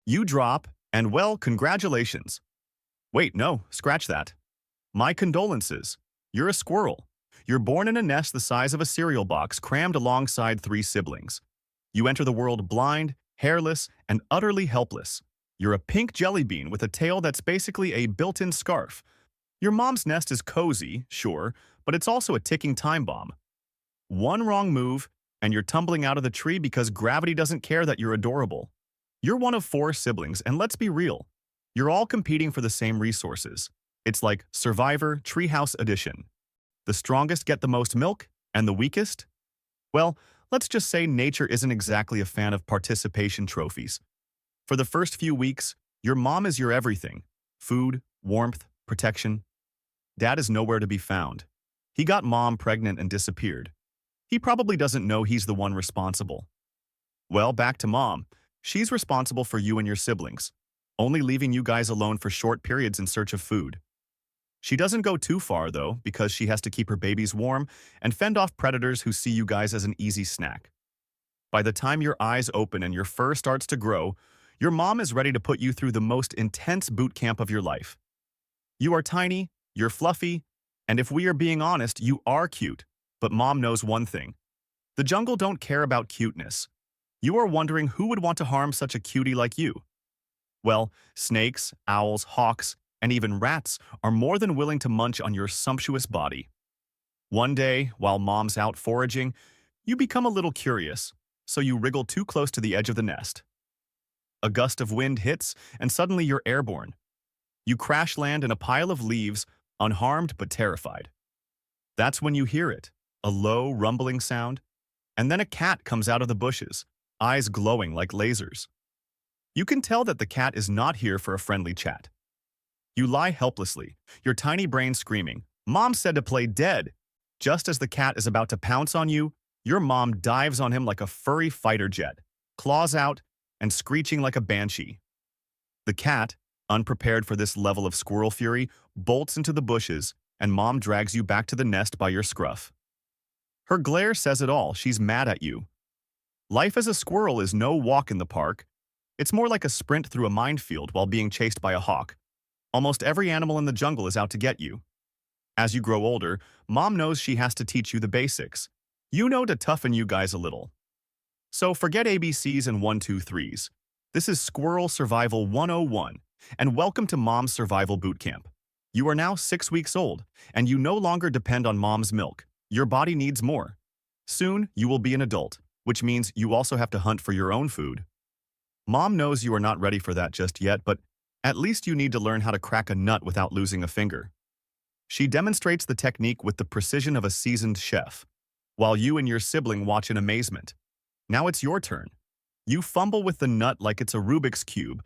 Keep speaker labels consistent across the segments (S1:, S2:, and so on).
S1: You drop, and well, congratulations. Wait, no, scratch that. My condolences. You're a squirrel. You're born in a nest the size of a cereal box crammed alongside three siblings. You enter the world blind, hairless, and utterly helpless. You're a pink jelly bean with a tail that's basically a built-in scarf. Your mom's nest is cozy, sure, but it's also a ticking time bomb. One wrong move, and you're tumbling out of the tree because gravity doesn't care that you're adorable. You're one of four siblings, and let's be real. You're all competing for the same resources. It's like Survivor Treehouse Edition. The strongest get the most milk, and the weakest? Well, let's just say nature isn't exactly a fan of participation trophies. For the first few weeks, your mom is your everything. Food, warmth, protection. Dad is nowhere to be found. He got mom pregnant and disappeared. He probably doesn't know he's the one responsible. Well, back to mom. She's responsible for you and your siblings, only leaving you guys alone for short periods in search of food. She doesn't go too far, though, because she has to keep her babies warm and fend off predators who see you guys as an easy snack. By the time your eyes open and your fur starts to grow, your mom is ready to put you through the most intense boot camp of your life. You are tiny, you're fluffy, and if we are being honest, you are cute. But mom knows one thing. The jungle don't care about cuteness. You are wondering who would want to harm such a cutie like you. Well, snakes, owls, hawks, and even rats are more than willing to munch on your sumptuous body. One day, while mom's out foraging, you become a little curious, so you wriggle too close to the edge of the nest. A gust of wind hits, and suddenly you're airborne. You crash land in a pile of leaves, unharmed but terrified. That's when you hear it, a low, rumbling sound, and then a cat comes out of the bushes, eyes glowing like lasers. You can tell that the cat is not here for a friendly chat. You lie helplessly, your tiny brain screaming, "Mom said to play dead!" Just as the cat is about to pounce on you, your mom dives on him like a furry fighter jet, claws out, and screeching like a banshee. The cat, unprepared for this level of squirrel fury, bolts into the bushes, and mom drags you back to the nest by your scruff. Her glare says it all. She's mad at you. Life as a squirrel is no walk in the park. It's more like a sprint through a minefield while being chased by a hawk. Almost every animal in the jungle is out to get you. As you grow older, mom knows she has to teach you the basics. You know, to toughen you guys a little. So forget ABCs and 1, 2, 3s. This is Squirrel Survival 101, and welcome to Mom's Survival Bootcamp. You are now 6 weeks old, and you no longer depend on mom's milk. Your body needs more. Soon, you will be an adult, which means you also have to hunt for your own food. Mom knows you are not ready for that just yet, but at least you need to learn how to crack a nut without losing a finger. She demonstrates the technique with the precision of a seasoned chef, while you and your sibling watch in amazement. Now it's your turn. You fumble with the nut like it's a Rubik's Cube,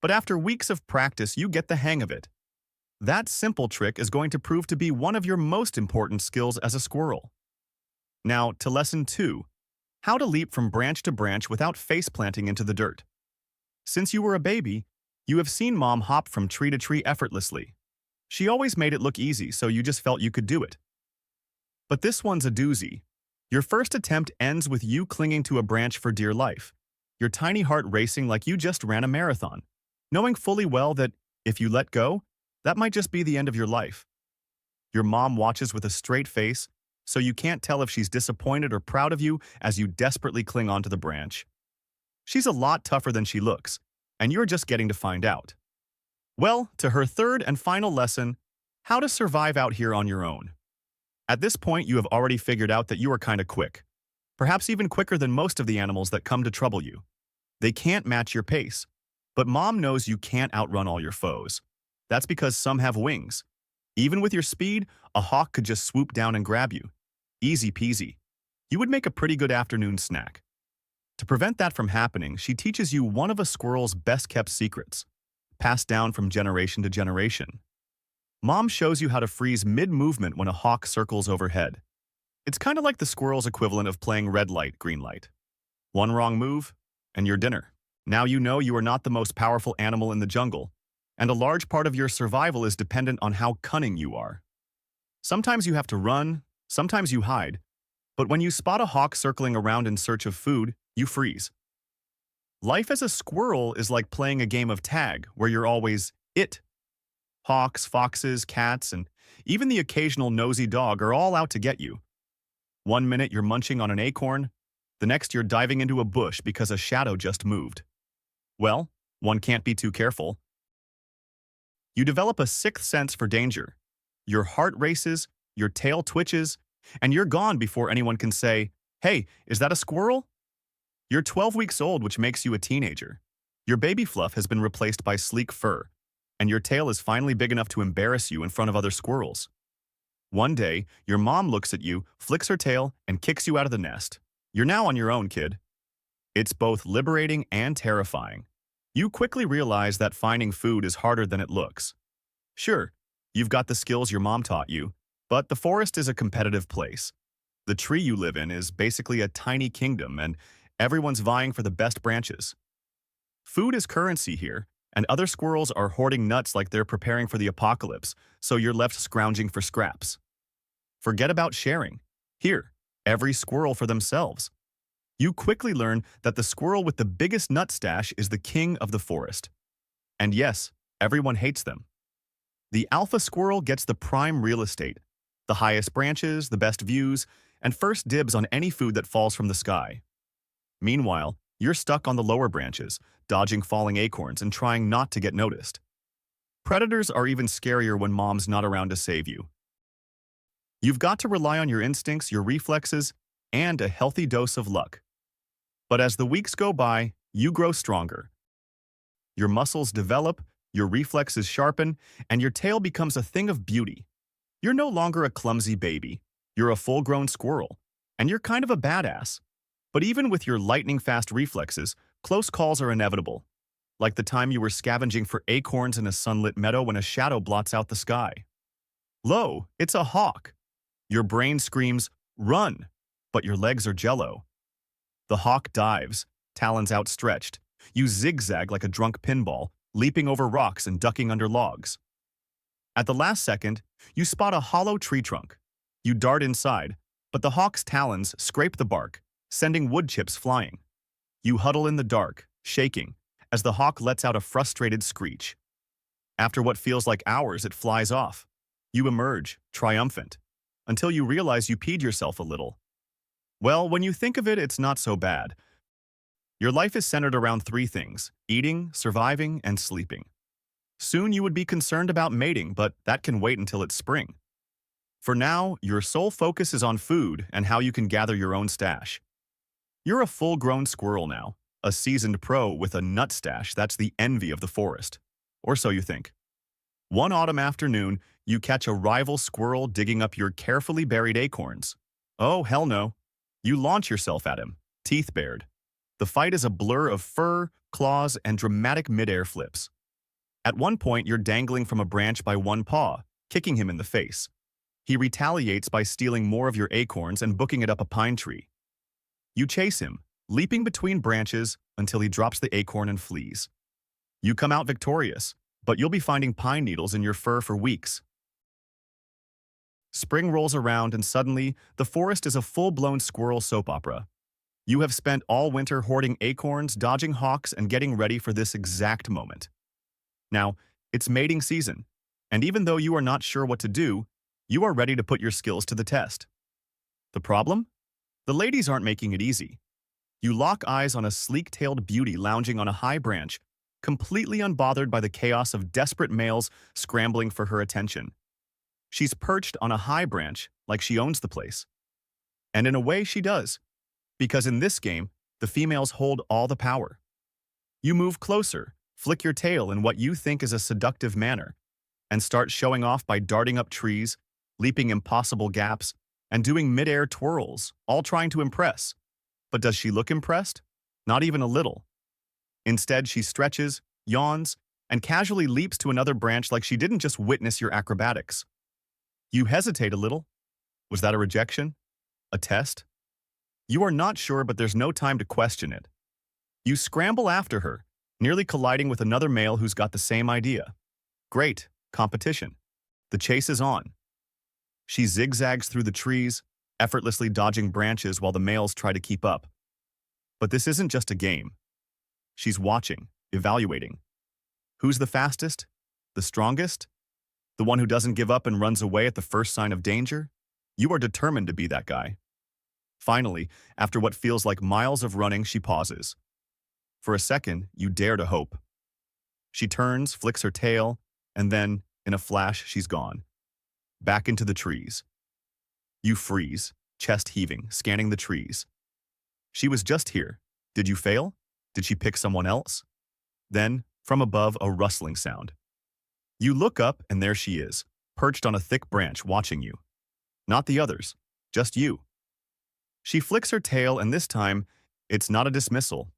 S1: but after weeks of practice, you get the hang of it. That simple trick is going to prove to be one of your most important skills as a squirrel. Now, to lesson 2, how to leap from branch to branch without face planting into the dirt. Since you were a baby, you have seen mom hop from tree to tree effortlessly. She always made it look easy, so you just felt you could do it. But this one's a doozy. Your first attempt ends with you clinging to a branch for dear life, your tiny heart racing like you just ran a marathon, knowing fully well that if you let go, that might just be the end of your life. Your mom watches with a straight face, so you can't tell if she's disappointed or proud of you as you desperately cling onto the branch. She's a lot tougher than she looks, and you're just getting to find out. Well, to her third and final lesson, how to survive out here on your own. At this point, you have already figured out that you are kind of quick, perhaps even quicker than most of the animals that come to trouble you. They can't match your pace, but mom knows you can't outrun all your foes. That's because some have wings. Even with your speed, a hawk could just swoop down and grab you. Easy peasy. You would make a pretty good afternoon snack. To prevent that from happening, she teaches you one of a squirrel's best-kept secrets, passed down from generation to generation. Mom shows you how to freeze mid-movement when a hawk circles overhead. It's kind of like the squirrel's equivalent of playing red light, green light. One wrong move, and you're dinner. Now you know you are not the most powerful animal in the jungle, and a large part of your survival is dependent on how cunning you are. Sometimes you have to run, sometimes you hide, but when you spot a hawk circling around in search of food, you freeze. Life as a squirrel is like playing a game of tag where you're always it. Hawks, foxes, cats, and even the occasional nosy dog are all out to get you. One minute you're munching on an acorn, the next you're diving into a bush because a shadow just moved. Well, one can't be too careful. You develop a sixth sense for danger. Your heart races, your tail twitches, and you're gone before anyone can say, "Hey, is that a squirrel?" You're 12 weeks old, which makes you a teenager. Your baby fluff has been replaced by sleek fur, and your tail is finally big enough to embarrass you in front of other squirrels. One day, your mom looks at you, flicks her tail, and kicks you out of the nest. You're now on your own, kid. It's both liberating and terrifying. You quickly realize that finding food is harder than it looks. Sure, you've got the skills your mom taught you, but the forest is a competitive place. The tree you live in is basically a tiny kingdom, and everyone's vying for the best branches. Food is currency here, and other squirrels are hoarding nuts like they're preparing for the apocalypse, so you're left scrounging for scraps. Forget about sharing. Here, every squirrel for themselves. You quickly learn that the squirrel with the biggest nut stash is the king of the forest. And yes, everyone hates them. The alpha squirrel gets the prime real estate, the highest branches, the best views, and first dibs on any food that falls from the sky. Meanwhile, you're stuck on the lower branches, dodging falling acorns and trying not to get noticed. Predators are even scarier when mom's not around to save you. You've got to rely on your instincts, your reflexes, and a healthy dose of luck. But as the weeks go by, you grow stronger. Your muscles develop, your reflexes sharpen, and your tail becomes a thing of beauty. You're no longer a clumsy baby. You're a full-grown squirrel, and you're kind of a badass. But even with your lightning-fast reflexes, close calls are inevitable. Like the time you were scavenging for acorns in a sunlit meadow when a shadow blots out the sky. Lo, it's a hawk. Your brain screams, "Run!" but your legs are jello. The hawk dives, talons outstretched. You zigzag like a drunk pinball, leaping over rocks and ducking under logs. At the last second, you spot a hollow tree trunk. You dart inside, but the hawk's talons scrape the bark, sending wood chips flying. You huddle in the dark, shaking, as the hawk lets out a frustrated screech. After what feels like hours, it flies off. You emerge, triumphant, until you realize you peed yourself a little. Well, when you think of it, it's not so bad. Your life is centered around three things: eating, surviving, and sleeping. Soon you would be concerned about mating, but that can wait until it's spring. For now, your sole focus is on food and how you can gather your own stash. You're a full-grown squirrel now, a seasoned pro with a nut stash that's the envy of the forest. Or so you think. One autumn afternoon, you catch a rival squirrel digging up your carefully buried acorns. Oh, hell no. You launch yourself at him, teeth bared. The fight is a blur of fur, claws, and dramatic midair flips. At one point, you're dangling from a branch by one paw, kicking him in the face. He retaliates by stealing more of your acorns and booking it up a pine tree. You chase him, leaping between branches until he drops the acorn and flees. You come out victorious, but you'll be finding pine needles in your fur for weeks. Spring rolls around and suddenly, the forest is a full-blown squirrel soap opera. You have spent all winter hoarding acorns, dodging hawks, and getting ready for this exact moment. Now, it's mating season, and even though you are not sure what to do, you are ready to put your skills to the test. The problem? The ladies aren't making it easy. You lock eyes on a sleek-tailed beauty lounging on a high branch, completely unbothered by the chaos of desperate males scrambling for her attention. She's perched on a high branch like she owns the place. And in a way, she does. Because in this game, the females hold all the power. You move closer, flick your tail in what you think is a seductive manner, and start showing off by darting up trees, leaping impossible gaps, and doing mid-air twirls, all trying to impress. But does she look impressed? Not even a little. Instead, she stretches, yawns, and casually leaps to another branch like she didn't just witness your acrobatics. You hesitate a little. Was that a rejection? A test? You are not sure, but there's no time to question it. You scramble after her, nearly colliding with another male who's got the same idea. Great, competition. The chase is on. She zigzags through the trees, effortlessly dodging branches while the males try to keep up. But this isn't just a game. She's watching, evaluating. Who's the fastest? The strongest? The one who doesn't give up and runs away at the first sign of danger? You are determined to be that guy. Finally, after what feels like miles of running, she pauses. For a second, you dare to hope. She turns, flicks her tail, and then, in a flash, she's gone. Back into the trees. You freeze, chest heaving, scanning the trees. She was just here. Did you fail? Did she pick someone else? Then, from above, a rustling sound. You look up, and there she is, perched on a thick branch, watching you. Not the others, just you. She flicks her tail, and this time, it's not a dismissal.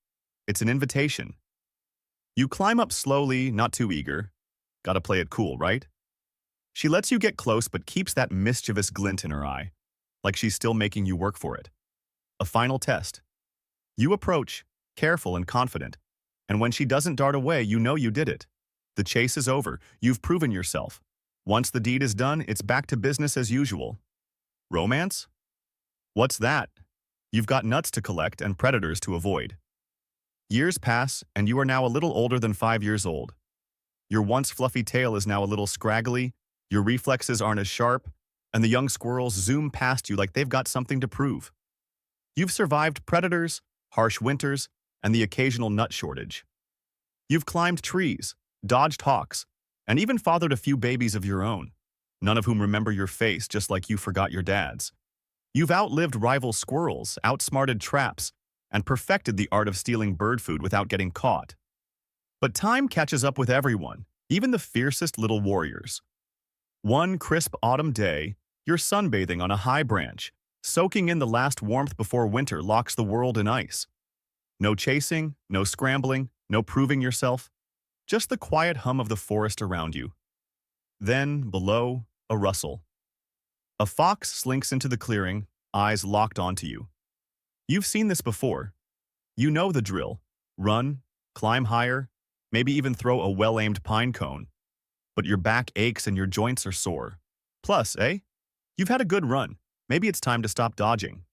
S1: It's an invitation. You climb up slowly, not too eager. Gotta play it cool, right? She lets you get close but keeps that mischievous glint in her eye, like she's still making you work for it. A final test. You approach, careful and confident, and when she doesn't dart away, you know you did it. The chase is over. You've proven yourself. Once the deed is done, it's back to business as usual. Romance? What's that? You've got nuts to collect and predators to avoid. Years pass, and you are now a little older than 5 years old. Your once fluffy tail is now a little scraggly, your reflexes aren't as sharp, and the young squirrels zoom past you like they've got something to prove. You've survived predators, harsh winters, and the occasional nut shortage. You've climbed trees, dodged hawks, and even fathered a few babies of your own, none of whom remember your face just like you forgot your dad's. You've outlived rival squirrels, outsmarted traps, and perfected the art of stealing bird food without getting caught. But time catches up with everyone, even the fiercest little warriors. One crisp autumn day, you're sunbathing on a high branch, soaking in the last warmth before winter locks the world in ice. No chasing, no scrambling, no proving yourself, just the quiet hum of the forest around you. Then, below, a rustle. A fox slinks into the clearing, eyes locked onto you. You've seen this before. You know the drill. Run, climb higher, maybe even throw a well-aimed pine cone. But your back aches and your joints are sore. Plus, you've had a good run. Maybe it's time to stop dodging.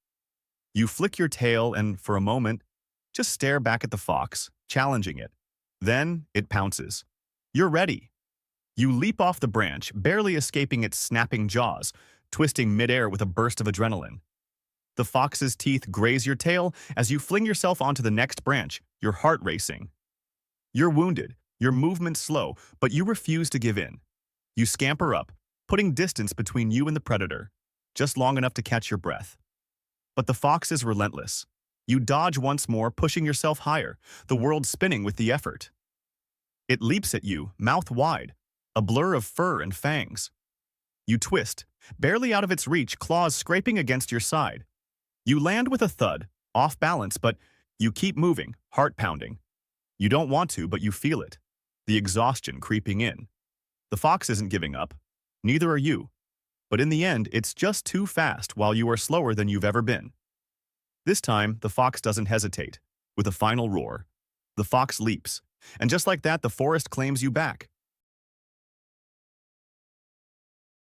S1: You flick your tail and, for a moment, just stare back at the fox, challenging it. Then, it pounces. You're ready. You leap off the branch, barely escaping its snapping jaws, twisting midair with a burst of adrenaline. The fox's teeth graze your tail as you fling yourself onto the next branch, your heart racing. You're wounded, your movement slow, but you refuse to give in. You scamper up, putting distance between you and the predator, just long enough to catch your breath. But the fox is relentless. You dodge once more, pushing yourself higher, the world spinning with the effort. It leaps at you, mouth wide, a blur of fur and fangs. You twist, barely out of its reach, claws scraping against your side. You land with a thud, off balance, but you keep moving, heart pounding. You don't want to, but you feel it, the exhaustion creeping in. The fox isn't giving up. Neither are you. But in the end, it's just too fast while you are slower than you've ever been. This time, the fox doesn't hesitate. With a final roar, the fox leaps, and just like that, the forest claims you back.